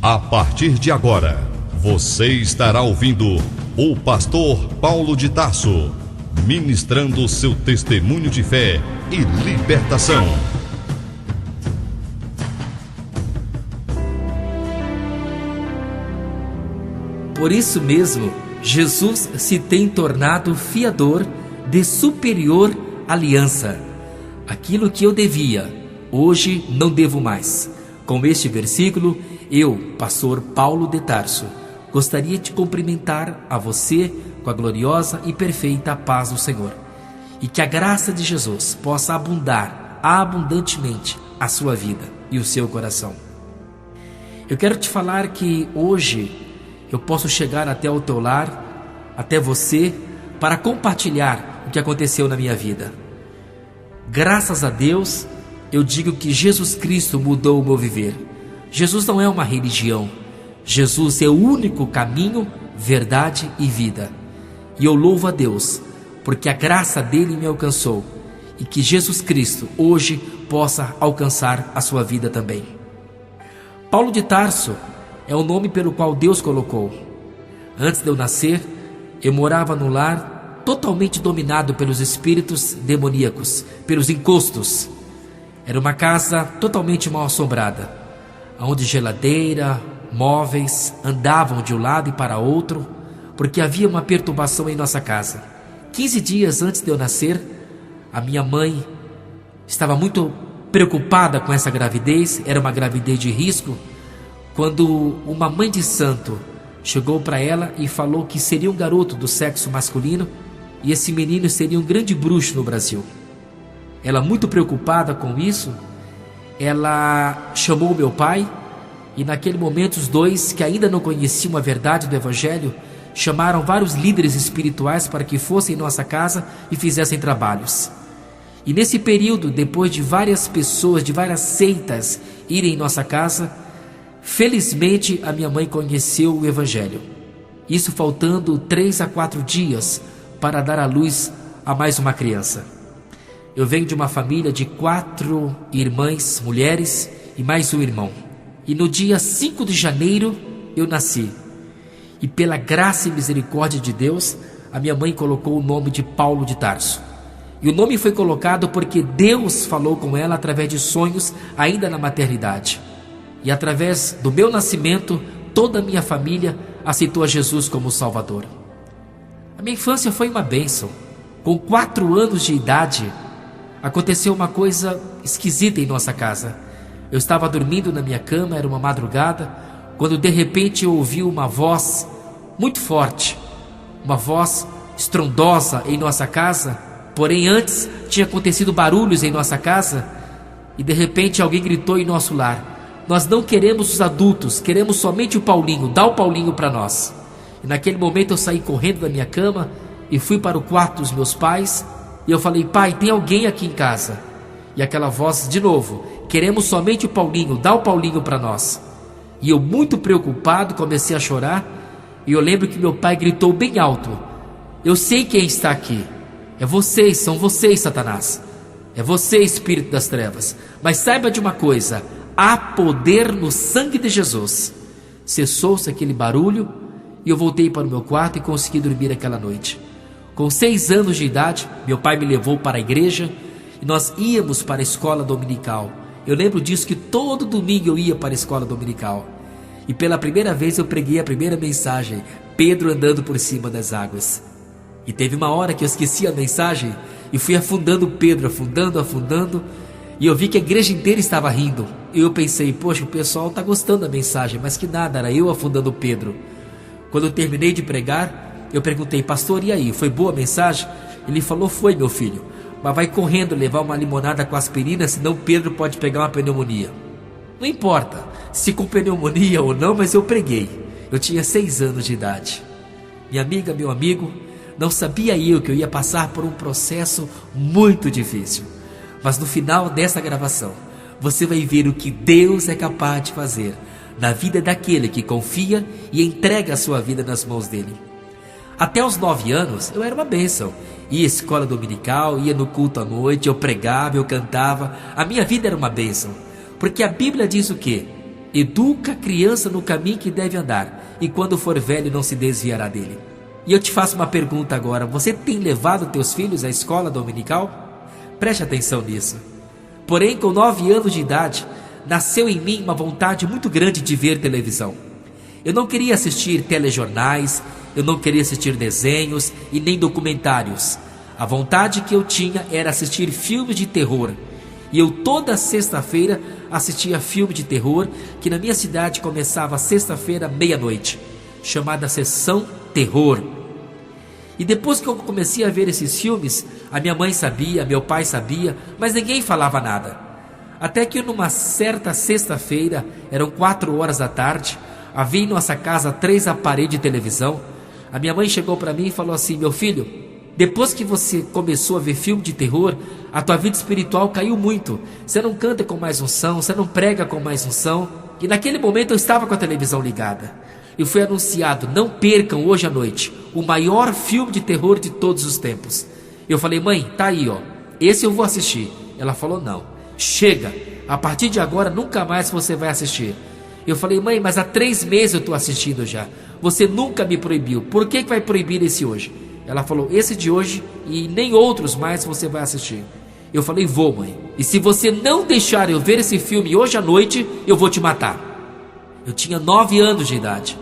A partir de agora, você estará ouvindo o pastor Paulo de Tarso, ministrando seu testemunho de fé e libertação. Por isso mesmo, Jesus se tem tornado fiador de superior aliança. Aquilo que eu devia, hoje não devo mais. Com este versículo, eu, pastor Paulo de Tarso, gostaria de cumprimentar a você com a gloriosa e perfeita paz do Senhor. E que a graça de Jesus possa abundar abundantemente a sua vida e o seu coração. Eu quero te falar que hoje eu posso chegar até o teu lar, até você, para compartilhar o que aconteceu na minha vida. Graças a Deus, eu digo que Jesus Cristo mudou o meu viver. Jesus não é uma religião. Jesus é o único caminho, verdade e vida. E eu louvo a Deus, porque a graça dele me alcançou, e que Jesus Cristo hoje possa alcançar a sua vida também. Paulo de Tarso é o nome pelo qual Deus colocou. Antes de eu nascer, eu morava num lar totalmente dominado pelos espíritos demoníacos, pelos encostos. Era uma casa totalmente mal assombrada, onde geladeira, móveis andavam de um lado e para outro, porque havia uma perturbação em nossa casa. 15 dias antes de eu nascer, a minha mãe estava muito preocupada com essa gravidez, era uma gravidez de risco, quando uma mãe de santo chegou para ela e falou que seria um garoto do sexo masculino e esse menino seria um grande bruxo no Brasil. Ela, muito preocupada com isso, ela chamou meu pai e naquele momento os dois, que ainda não conheciam a verdade do Evangelho, chamaram vários líderes espirituais para que fossem em nossa casa e fizessem trabalhos. E nesse período, depois de várias pessoas, de várias seitas irem em nossa casa, felizmente a minha mãe conheceu o Evangelho. Isso faltando 3 a 4 dias para dar à luz a mais uma criança. Eu venho de uma família de 4 irmãs, mulheres e mais um irmão. E no dia 5 de janeiro eu nasci. E pela graça e misericórdia de Deus, a minha mãe colocou o nome de Paulo de Tarso. E o nome foi colocado porque Deus falou com ela através de sonhos ainda na maternidade. E através do meu nascimento, toda a minha família aceitou a Jesus como Salvador. A minha infância foi uma bênção. Com 4 anos de idade, aconteceu uma coisa esquisita em nossa casa. Eu estava dormindo na minha cama, era uma madrugada, quando de repente eu ouvi uma voz muito forte, uma voz estrondosa em nossa casa. Porém antes tinha acontecido barulhos em nossa casa e de repente alguém gritou em nosso lar: nós não queremos os adultos, queremos somente o Paulinho, dá o Paulinho para nós. E naquele momento eu saí correndo da minha cama e fui para o quarto dos meus pais e eu falei: pai, tem alguém aqui em casa? E aquela voz de novo: queremos somente o Paulinho, dá o Paulinho para nós. E eu, muito preocupado, comecei a chorar. E eu lembro que meu pai gritou bem alto: eu sei quem está aqui. É vocês, são vocês, Satanás. É você, espírito das trevas. Mas saiba de uma coisa: há poder no sangue de Jesus. Cessou-se aquele barulho e eu voltei para o meu quarto e consegui dormir aquela noite. Com 6 anos de idade, meu pai me levou para a igreja e nós íamos para a escola dominical. Eu lembro disso, que todo domingo eu ia para a escola dominical. E pela primeira vez eu preguei a primeira mensagem: Pedro andando por cima das águas. E teve uma hora que eu esqueci a mensagem e fui afundando Pedro, afundando, e eu vi que a igreja inteira estava rindo. E eu pensei: poxa, o pessoal está gostando da mensagem, mas que nada, era eu afundando Pedro. Quando eu terminei de pregar, eu perguntei: pastor, e aí, foi boa a mensagem? Ele falou: foi, meu filho, mas vai correndo levar uma limonada com aspirina, senão Pedro pode pegar uma pneumonia. Não importa se com pneumonia ou não, mas eu preguei. Eu tinha 6 anos de idade. Minha amiga, meu amigo, não sabia eu que eu ia passar por um processo muito difícil. Mas no final dessa gravação, você vai ver o que Deus é capaz de fazer na vida daquele que confia e entrega a sua vida nas mãos dele. Até os 9 anos eu era uma bênção. Ia à escola dominical, ia no culto à noite, eu pregava, eu cantava. A minha vida era uma bênção. Porque a Bíblia diz o quê? Educa a criança no caminho que deve andar, e quando for velho não se desviará dele. E eu te faço uma pergunta agora: você tem levado teus filhos à escola dominical? Preste atenção nisso. Porém, com 9 anos de idade, nasceu em mim uma vontade muito grande de ver televisão. Eu não queria assistir telejornais, eu não queria assistir desenhos e nem documentários. A vontade que eu tinha era assistir filmes de terror. E eu toda sexta-feira assistia filme de terror, que na minha cidade começava sexta-feira, meia-noite, chamada Sessão Terror. E depois que eu comecei a ver esses filmes, a minha mãe sabia, meu pai sabia, mas ninguém falava nada. Até que numa certa sexta-feira, eram 4 horas da tarde, havia em nossa casa 3 aparelhos de televisão. A minha mãe chegou para mim e falou assim: meu filho, depois que você começou a ver filme de terror, a tua vida espiritual caiu muito. Você não canta com mais unção, você não prega com mais unção. E naquele momento eu estava com a televisão ligada. E foi anunciado: não percam hoje à noite o maior filme de terror de todos os tempos. Eu falei: mãe, tá aí, ó, esse eu vou assistir. Ela falou: não, chega, a partir de agora nunca mais você vai assistir. Eu falei: mãe, mas há 3 meses eu estou assistindo já. Você nunca me proibiu, por que vai proibir esse hoje? Ela falou: esse de hoje e nem outros mais você vai assistir. Eu falei: vou, mãe, e se você não deixar eu ver esse filme hoje à noite, eu vou te matar. Eu tinha 9 anos de idade.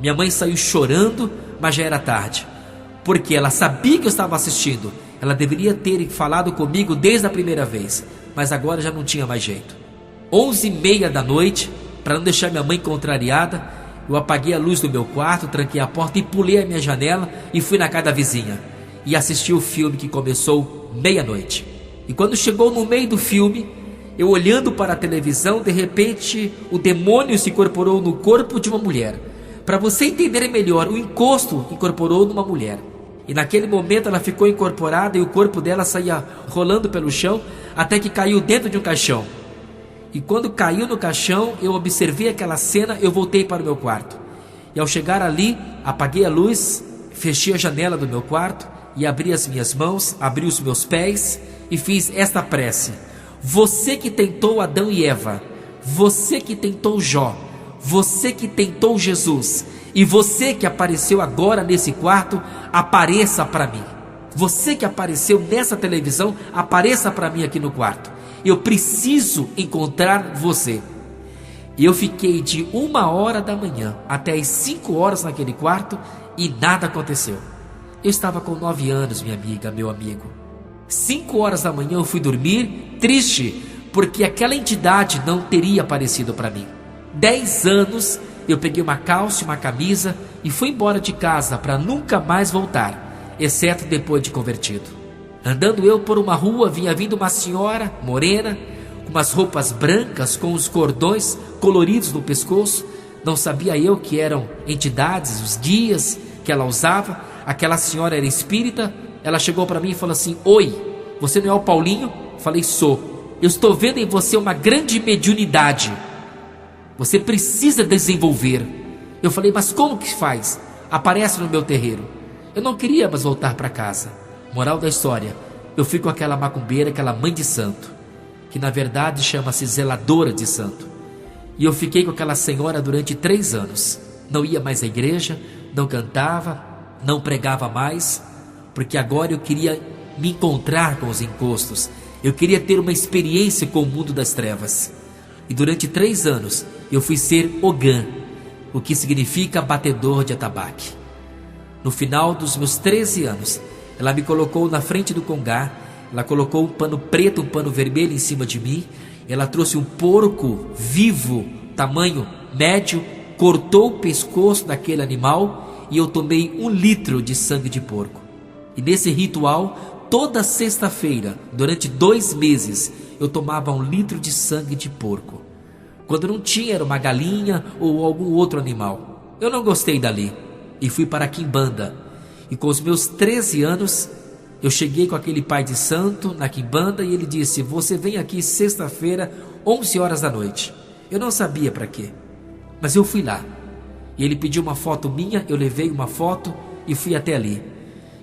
Minha mãe saiu chorando, mas já era tarde, porque ela sabia que eu estava assistindo. Ela deveria ter falado comigo desde a primeira vez, mas agora já não tinha mais jeito. 11h30 da noite, para não deixar minha mãe contrariada, eu apaguei a luz do meu quarto, tranquei a porta e pulei a minha janela e fui na casa da vizinha e assisti o filme, que começou meia-noite. E quando chegou no meio do filme, eu olhando para a televisão, de repente o demônio se incorporou no corpo de uma mulher. Para você entender melhor, o encosto incorporou numa mulher. E naquele momento ela ficou incorporada e o corpo dela saía rolando pelo chão até que caiu dentro de um caixão. E quando caiu no caixão, eu observei aquela cena, eu voltei para o meu quarto. E ao chegar ali, apaguei a luz, fechei a janela do meu quarto e abri as minhas mãos, abri os meus pés e fiz esta prece: você que tentou Adão e Eva, você que tentou Jó, você que tentou Jesus, e você que apareceu agora nesse quarto, apareça para mim. Você que apareceu nessa televisão, apareça para mim aqui no quarto. Eu preciso encontrar você. E eu fiquei de 1h da manhã até as 5 horas naquele quarto e nada aconteceu. Eu estava com 9 anos, minha amiga, meu amigo. 5 horas da manhã eu fui dormir triste, porque aquela entidade não teria aparecido para mim. 10 anos eu peguei uma calça e uma camisa e fui embora de casa para nunca mais voltar, exceto depois de convertido. Andando eu por uma rua, vinha vindo uma senhora morena, com umas roupas brancas, com os cordões coloridos no pescoço. Não sabia eu que eram entidades, os guias que ela usava. Aquela senhora era espírita. Ela chegou para mim e falou assim: oi, você não é o Paulinho? Falei: sou. Eu estou vendo em você uma grande mediunidade. Você precisa desenvolver. Eu falei: mas como que faz? Aparece no meu terreiro. Eu não queria mais voltar para casa. Moral da história: eu fui com aquela macumbeira, aquela mãe de santo, que na verdade chama-se zeladora de santo. E eu fiquei com aquela senhora durante 3 anos. Não ia mais à igreja, não cantava, não pregava mais, porque agora eu queria me encontrar com os encostos. Eu queria ter uma experiência com o mundo das trevas. E durante 3 anos eu fui ser Ogã, o que significa batedor de atabaque. No final dos meus 13 anos, ela me colocou na frente do congá. Ela colocou um pano preto, um pano vermelho em cima de mim. Ela trouxe um porco vivo, tamanho médio, cortou o pescoço daquele animal e eu tomei 1 litro de sangue de porco. E nesse ritual, toda sexta-feira, durante 2 meses, eu tomava 1 litro de sangue de porco. Quando não tinha, era uma galinha ou algum outro animal. Eu não gostei dali e fui para a quimbanda. E com os meus 13 anos, eu cheguei com aquele pai de santo na quimbanda e ele disse: você vem aqui sexta-feira, 11 horas da noite. Eu não sabia para quê, mas eu fui lá. E ele pediu uma foto minha, eu levei uma foto e fui até ali.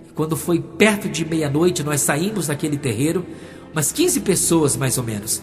E quando foi perto de meia-noite, nós saímos daquele terreiro, umas 15 pessoas mais ou menos.